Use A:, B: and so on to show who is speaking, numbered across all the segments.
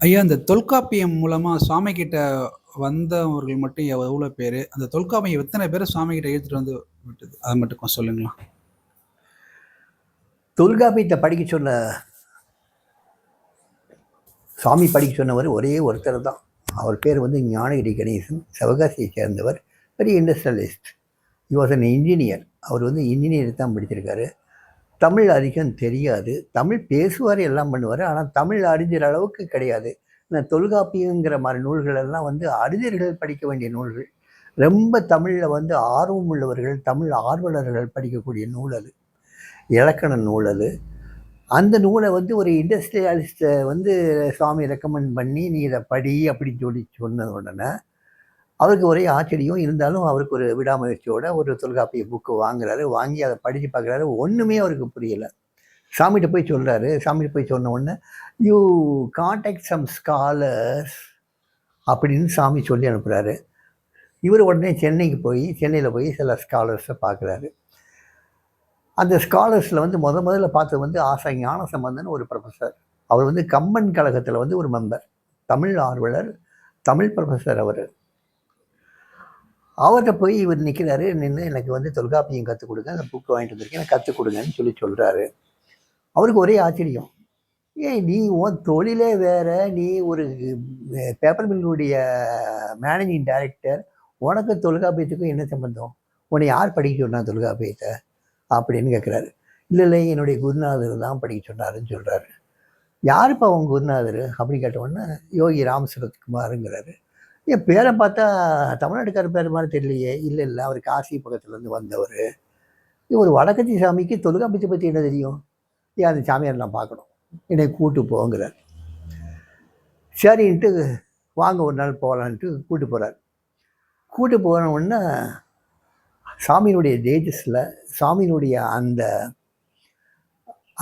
A: ஐயா, இந்த தொல்காப்பியம் மூலமா சுவாமி கிட்ட வந்தவர்கள் மட்டும் எவ்வளோ பேரு? அந்த தொல்காப்பியம் எத்தனை பேர சுவாமி கிட்ட இழுத்துட்டு வந்து விட்டது? அத மட்டும் கொஞ்சம் சொல்லுங்களேன்.
B: தொல்காப்பியத்தை படிக்க சொன்ன சுவாமி படிக்க சொன்னவர் ஒரே ஒருத்தர் தான். அவர் பேர் வந்து ஞானகிரி கணேசன், சிவகாசியை சேர்ந்தவர். பெரிய industrialist. He was an engineer. அவர் வந்து இன்ஜினியர் தான் படிச்சிருக்காரு. தமிழ் அதிகம் தெரியாது. தமிழ் பேசுவார், எல்லாம் பண்ணுவார். ஆனால் தமிழ் அறிஞர் அளவுக்கு கிடையாது. இந்த தொல்காப்பியங்கிற மாதிரி நூல்கள் எல்லாம் வந்து அறிஞர்கள் படிக்க வேண்டிய நூல்கள். ரொம்ப தமிழில் வந்து ஆர்வம் உள்ளவர்கள், தமிழ் ஆர்வலர்கள் படிக்கக்கூடிய நூல் அது. இலக்கண நூல் அது. அந்த நூலை வந்து ஒரு இண்டஸ்ட்ரியலிஸ்ட்டை வந்து சுவாமி ரெக்கமெண்ட் பண்ணி நீ இதை படி அப்படின்னு சொல்லி சொன்ன உடனே அவருக்கு ஒரே ஆச்சரியம். இருந்தாலும் அவருக்கு ஒரு விடாமுயற்சியோட ஒரு தொல்காப்பிய புக்கு வாங்குறாரு. வாங்கி அதை படித்து பார்க்குறாரு. ஒன்றுமே அவருக்கு புரியலை. சாமிகிட்ட போய் சொல்கிறாரு. சாமிகிட்ட போய் சொன்ன உடனே யூ கான்டாக்ட் சம் ஸ்காலர்ஸ் அப்படின்னு சாமி சொல்லி அனுப்புகிறாரு. இவர் உடனே சென்னையில் போய் சில ஸ்காலர்ஸை பார்க்குறாரு. அந்த ஸ்காலர்ஸில் வந்து முதல்ல பார்த்தது வந்து ஆசா ஞானசம்பந்தன் ஒரு ப்ரொஃபஸர். அவர் வந்து கம்பன் கழகத்தில் வந்து ஒரு மெம்பர், தமிழ் ஆர்வலர், தமிழ் ப்ரொஃபஸர். அவர்கிட்ட போய் இவர் நிற்கிறாரு. நின்று எனக்கு வந்து தொல்காப்பியம் கற்றுக் கொடுங்க, அந்த புக்கு வாங்கிட்டு வந்திருக்கேன், எனக்கு கற்றுக் கொடுங்கன்னு சொல்கிறாரு. அவருக்கு ஒரே ஆச்சரியம். நீ உன் தொழிலே வேற, நீ ஒரு பேப்பர் மில்லுடைய மேனேஜிங் டைரக்டர், உனக்கு தொல்காப்பியத்துக்கும் என்ன சம்பந்தம்? உன்னை யார் படிக்க சொன்னா தொல்காப்பியத்தை அப்படின்னு கேட்குறாரு. இல்லை என்னுடைய குருநாதர் தான் படிக்க சொன்னாருன்னு சொல்கிறாரு. யாருப்பா உன் குருநாதர் அப்படின்னு கேட்டவுடனே யோகி ராமசுரத்குமாருங்கிறாரு. என் பேரை பார்த்தா தமிழ்நாட்டுக்கார பேர் மாதிரி தெரியலையே. இல்லை அவர் காசி பக்கத்துலேருந்து வந்தவர். ஒரு வடக்கத்தி சாமிக்கு தொல்காப்பியத்தை பற்றி என்ன தெரியும்? அந்த சாமியார் நான் பார்க்கணும், என்னை கூட்டு போங்கிறார். சரின்ட்டு வாங்க ஒரு நாள் போகலான்ட்டு கூட்டு போகிறார். கூட்டு போன உடனே சாமியினுடைய தேஜஸில், சாமியினுடைய அந்த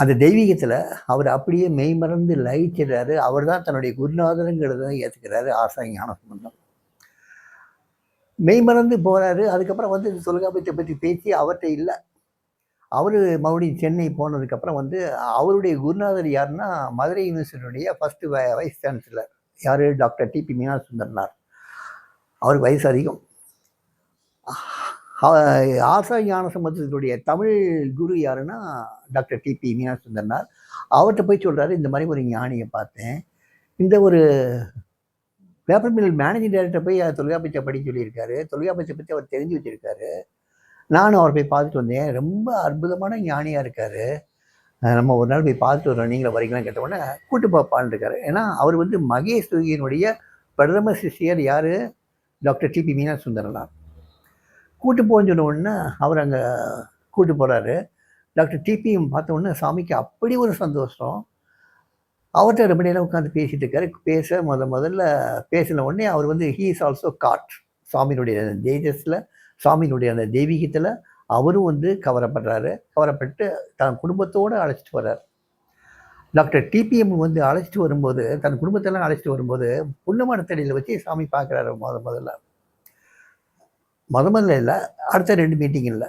B: அந்த தெய்வீகத்தில் அவர் அப்படியே மெய்மறந்து லயிக்கிறாரு. அவர் தான் தன்னுடைய குருநாதருங்கிறத ஏற்றுக்கிறாரு. ஆசா ஞானசம்பந்தம் மெய்மறந்து போகிறாரு. அதுக்கப்புறம் வந்து தொல்காப்பியத்தை பற்றி பேசி அவர்கிட்ட இல்லை. அவர் மறுபடியும் சென்னை போனதுக்கப்புறம் வந்து அவருடைய குருநாதர் யாருன்னா மதுரை யூனிவர்சிட்டியுடைய ஃபஸ்ட்டு வைஸ் சான்சலர் யார்? Doctor TP Meenasundaranar. அவருக்கு வயசு அதிகம். ஆசா ஞானசம்பந்தத்தினுடைய தமிழ் குரு யாருன்னா டாக்டர் டிபி மீனாசுந்தரனார். அவர்கிட்ட போய் சொல்கிறாரு, இந்த மாதிரி ஒரு ஞானியை பார்த்தேன், இந்த ஒரு பேப்பர் மில் மேனேஜிங் டைரக்டர் போய் தொல்காப்பியத்தை படிக்க சொல்லியிருக்காரு, தொல்காப்பியத்தை பற்றி அவர் தெரிஞ்சு வச்சுருக்காரு. நானும் அவர் போய் பார்த்துட்டு வந்தேன், ரொம்ப அற்புதமான ஞானியாக இருக்கார், நம்ம ஒரு நாள் போய் பார்த்துட்டு வரோம், நீங்களும் வரீங்களான்னு கேட்டவுடனே கூட்டு பாப்பான்னு இருக்காரு. ஏன்னா அவர் வந்து மகேஷ் யோகியினுடைய பிரதம சிஷியர் யார்? Doctor TP Meenasundaranar. கூட்டு போன்னு சொன்ன உடனே அவர் அங்கே கூட்டு போகிறாரு. டாக்டர் டிபியும் பார்த்த உடனே சாமிக்கு அப்படி ஒரு சந்தோஷம். அவர்கிட்ட ரொம்ப நேரம் உட்காந்து பேசிட்டு இருக்காரு. முதல்ல பேசின உடனே அவர் வந்து ஹீ இஸ் ஆல்சோ காட். சாமியினுடைய தேஜஸில், சாமியினுடைய அந்த தெய்வீகத்தில் அவரும் வந்து கவரப்பட்டு தன் குடும்பத்தோடு அழைச்சிட்டு வர்றார். டாக்டர் டிபிஎம் வந்து அழைச்சிட்டு வரும்போது, தன் குடும்பத்தெல்லாம் அழைச்சிட்டு வரும்போது புன்னமரத்தடியில் வச்சு சாமி பார்க்குறாரு. முதல்ல இல்லை, அடுத்த 2 மீட்டிங் இல்லை.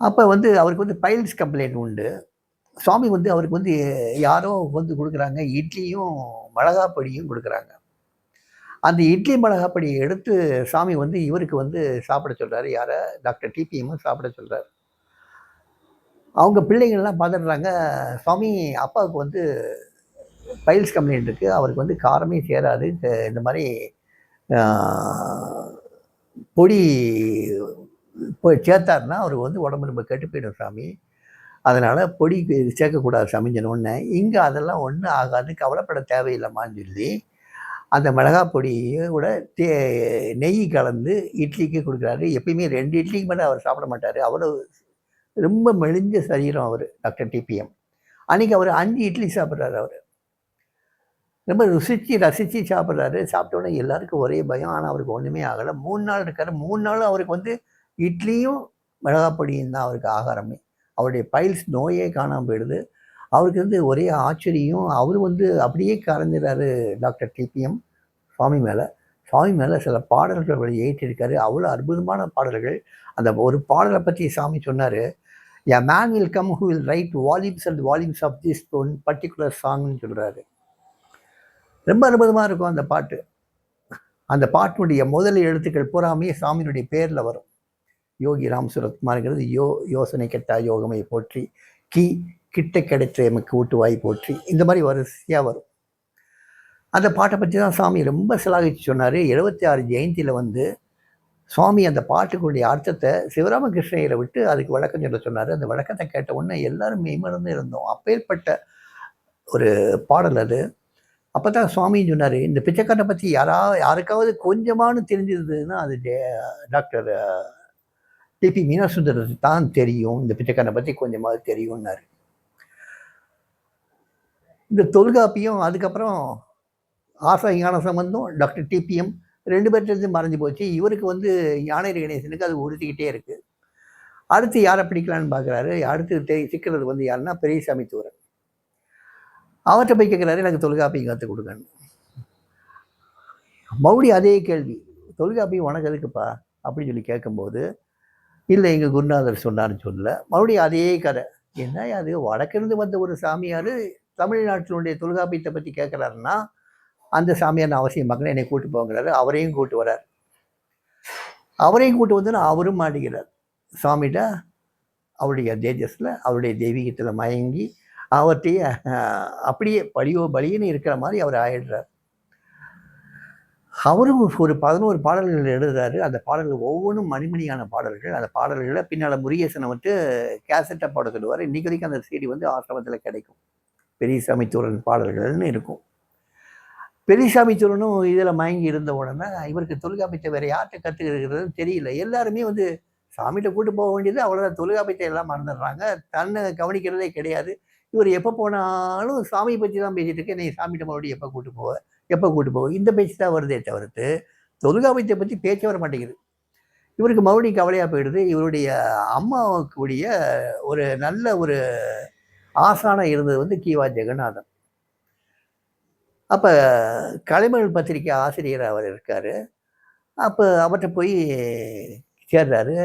B: அப்போ வந்து அவருக்கு வந்து பைல்ஸ் கம்ப்ளைண்ட் உண்டு. சுவாமி வந்து அவருக்கு வந்து யாரோ வந்து கொடுக்குறாங்க, இட்லியும் மிளகாப்பொடியும் கொடுக்குறாங்க. அந்த இட்லி மிளகாப்பொடியை எடுத்து சாமி வந்து இவருக்கு வந்து சாப்பிட சொல்கிறாரு. யாரை? டாக்டர் டிபிஎம்மும் சாப்பிட சொல்கிறார். அவங்க பிள்ளைங்கள்லாம் பார்த்துடுறாங்க. சுவாமி அப்பாவுக்கு வந்து பைல்ஸ் கம்ப்ளைண்ட் இருக்குது, அவருக்கு வந்து காரமே சேராது, இந்த மாதிரி பொடி போய் சேர்த்தாருன்னா அவருக்கு வந்து உடம்பு ரொம்ப கெட்டு போயிடும் சாமி, அதனால் பொடி சேர்க்கக்கூடாது சாமின்னு ஒன்று. இங்கே அதெல்லாம் ஒன்றும் ஆகாது, கவலைப்பட தேவையில்லைம்மான்னு சொல்லி அந்த மிளகா பொடியோட நெய் கலந்து இட்லிக்கு கொடுக்குறாரு. எப்பயுமே 2 இட்லிக்கு மேலே அவர் சாப்பிட மாட்டார். அவ்வளோ ரொம்ப மெலிஞ்ச சரீரம் அவர் டாக்டர் டிபிஎம். அன்றைக்கி அவர் 5 இட்லி சாப்பிட்றாரு. அவர் ரொம்ப ரசித்து சாப்பிட்றாரு. சாப்பிட்டோன்னே எல்லாருக்கும் ஒரே பயம். ஆனால் அவருக்கு ஒன்றுமே ஆகலை. 3 நாள் இருக்கார். 3 நாளும் அவருக்கு வந்து இட்லியும் மிளகாப்பொடியும் தான் அவருக்கு ஆகாரமே. அவருடைய பைல்ஸ் நோயே காணாமல் போயிடுது. அவருக்கு வந்து ஒரே ஆச்சரியம். அவர் வந்து அப்படியே கரைஞ்சிறாரு டாக்டர் டிபிஎம் சுவாமி மேலே சில பாடல்கள் ஏற்றிருக்காரு. அவ்வளோ அற்புதமான பாடல்கள். அந்த ஒரு பாடலை பற்றி சாமி சொன்னார், a man will come who will write volumes and volumes of this one particular சாங்னு சொல்கிறாரு. ரொம்ப அற்புதமாக இருக்கும் அந்த பாட்டு. அந்த பாட்டினுடைய முதல் எழுத்துக்கள் பூராமே சாமியினுடைய பேரில் வரும். யோகி ராம் சுரத்குமார்ங்கிறது யோசனை கெட்டா யோகமை போற்றி, கிட்ட கிடைச்ச எமக்கு ஊட்டுவாய் போற்றி, இந்த மாதிரி வரிசையாக வரும். அந்த பாட்டை பற்றி தான் சாமி ரொம்ப சிலாகிச்சு சொன்னார். 76 ஜெயந்தியில் வந்து சுவாமி அந்த பாட்டுக்குடைய அர்த்தத்தை சிவராமகிருஷ்ணரை விட்டு அதுக்கு விளக்கம் சொல்ல சொன்னார். அந்த விளக்கத்தை கேட்ட உடனே எல்லாரும் மெய்மறந்து இருந்தோம். அப்பேற்பட்ட ஒரு பாடல் அது. அப்போ தான் சுவாமின்னு சொன்னார், இந்த பிச்சைக்காரனை பற்றி யாருக்காவது கொஞ்சமானு தெரிஞ்சிருந்ததுன்னா அது டாக்டர் டிபி மீனாசுந்தரத்துக்கு தான் தெரியும், இந்த பிச்சைக்காரனை பற்றி கொஞ்சமாவது தெரியும்னாரு. இந்த தொல்காப்பியம் அதுக்கப்புறம் ஆசா ஞான சம்பந்தம் டாக்டர் டிபிஎம் 2 பேர்ட்டு மறைஞ்சு போச்சு. இவருக்கு வந்து ஞானகிரி கணேசனுக்கு அது உறுத்திக்கிட்டே இருக்கு. அடுத்து யாரை பிடிக்கலான்னு பார்க்குறாரு. அடுத்து சிக்கிறது வந்து யாருன்னா பெரியசாமி தூரன். அவர்கிட்ட போய் கேட்குறாரு, எனக்கு தொல்காப்பியம் கற்றுக் கொடுங்கன்னு. மறுபடியும் அதே கேள்வி, தொல்காப்பியம் உனக்கு எதுக்குப்பா அப்படின்னு சொல்லி கேட்கும்போது, இல்லை எங்கள் குருநாதர் சொன்னார்னு சொல்லல. மறுபடியும் அதே கதை. என்ன அது வடக்கிருந்து வந்த ஒரு சாமியார் தமிழ்நாட்டினுடைய தொல்காப்பியத்தை பற்றி கேட்குறாருன்னா, அந்த சாமியார் அவசியம் பார்க்கணும், என்னை கூட்டு போங்கிறாரு. அவரையும் கூட்டு வர்றார். அவரையும் கூட்டு வந்து அவரும் மாட்டிக்கிறார் சாமிகிட்ட. அவருடைய தேஜஸில் அவருடைய தெய்வீகத்தில் மயங்கி அவர்கிட்டையே அப்படியே பலின்னு இருக்கிற மாதிரி அவர் ஆயிடுறார். அவரும் ஒரு 11 பாடல்கள் எழுதுறாரு. அந்த பாடல்கள் ஒவ்வொன்றும் மணிமணியான பாடல்கள். அந்த பாடல்களை பின்னால் முருகேசனை வந்து கேசட்டை பாட சொல்லுவார். இன்றைக்கு வரைக்கும் அந்த CD வந்து ஆசிரமத்தில் கிடைக்கும். பெரியசாமி தூரன் பாடல்கள்னு இருக்கும். பெரியசாமி தூரனும் இதில் மயங்கி இருந்த உடனே இவருக்கு தொல்காப்பியத்தை வேறு யார்கிட்ட கற்றுக்கிறதுன்னு தெரியல. எல்லாருமே வந்து சாமிகிட்ட கூட்டு போக வேண்டியது அவ்வளோதான். தொல்காப்பியத்தை எல்லாம் மறந்துடுறாங்க, தன்னை கவனிக்கிறதே கிடையாது. இவர் எப்போ போனாலும் சாமியை பற்றி தான் பேசிகிட்டு இருக்கு. நீ சாமிகிட்ட மறுபடியும் எப்போ கூட்டு போக இந்த பேச்சு தான் வருதே தவிர்த்து தொல்காப்பியத்தை பற்றி பேச்ச வர மாட்டேங்குது. இவருக்கு மறுபடியும் கவலையாக போயிடுது. இவருடைய அம்மாவுக்குடைய ஒரு நல்ல ஒரு ஆசானம் இருந்தது வந்து கீவா ஜெகநாதன். அப்போ கலைமகள் பத்திரிகை ஆசிரியர் அவர் இருக்கார். அப்போ அவர்கிட்ட போய் சேர்றாரு.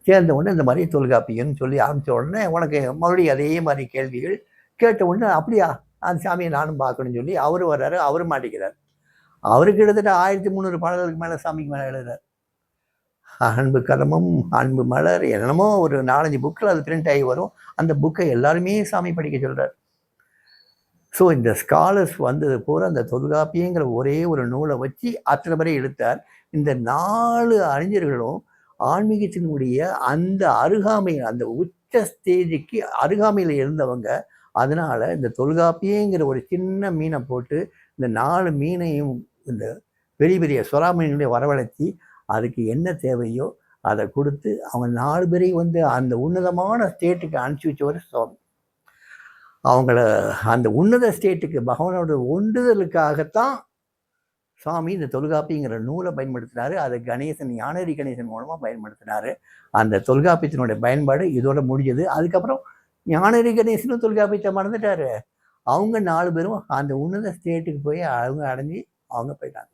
B: சேர்ந்த உடனே இந்த மாதிரி தொல்காப்பியம்னு சொல்லி ஆரம்பித்த உடனே உனக்கு மறுபடியும் அதே மாதிரி கேள்விகள் கேட்ட உடனே, அப்படியா அந்த சாமியை நானும் பார்க்கணும்னு சொல்லி அவர் வர்றாரு. அவரும் மாட்டிக்கிறார். அவருக்கு கிட்டத்தட்ட 1300 பாடல்களுக்கு மேலே சாமிக்கு மேலே எழுதுறார். அன்பு கதமம், அன்பு மலர், என்னமோ ஒரு 4-5 புக்கில் அது பிரிண்ட் ஆகி வரும். அந்த புக்கை எல்லாருமே சாமி படிக்க சொல்கிறார். ஸோ இந்த ஸ்காலர்ஸ் வந்தது பூரா அந்த தொல்காப்பியங்கிற ஒரே ஒரு நூலை வச்சு அத்தனை பேரை எடுத்தார். இந்த 4 அறிஞர்களும் ஆன்மீகத்தினுடைய அந்த அருகாமை, அந்த உச்ச ஸ்டேஜுக்கு அருகாமையில் இருந்தவங்க. அதனால் இந்த தொல்காப்பியங்கிற ஒரு சின்ன மீனை போட்டு இந்த 4 மீனையும் இந்த பெரிய பெரிய சொராமீன்களை வரவழைச்சி அதுக்கு என்ன தேவையோ அதை கொடுத்து அவங்க 4 பேரையும் வந்து அந்த உன்னதமான ஸ்டேட்டுக்கு அனுப்பிச்சி வச்சவர் சுவாமி. அவங்கள அந்த உன்னத ஸ்டேட்டுக்கு பகவானோட ஒன்றுதலுக்காகத்தான் சாமி இந்த தொல்காப்பிங்கிற நூலை பயன்படுத்தினார். அதை கணேசன், ஞானகிரி கணேசன் மூலமாக பயன்படுத்தினார். அந்த தொல்காப்பியத்தினுடைய பயன்பாடு இதோட முடிஞ்சது. அதுக்கப்புறம் ஞானகிரி கணேசனும் தொல்காப்பியத்தை மறந்துட்டார். அவங்க 4 பேரும் அந்த உன்னத ஸ்டேட்டுக்கு போய் அவங்க அடைஞ்சி அவங்க போயிட்டாங்க.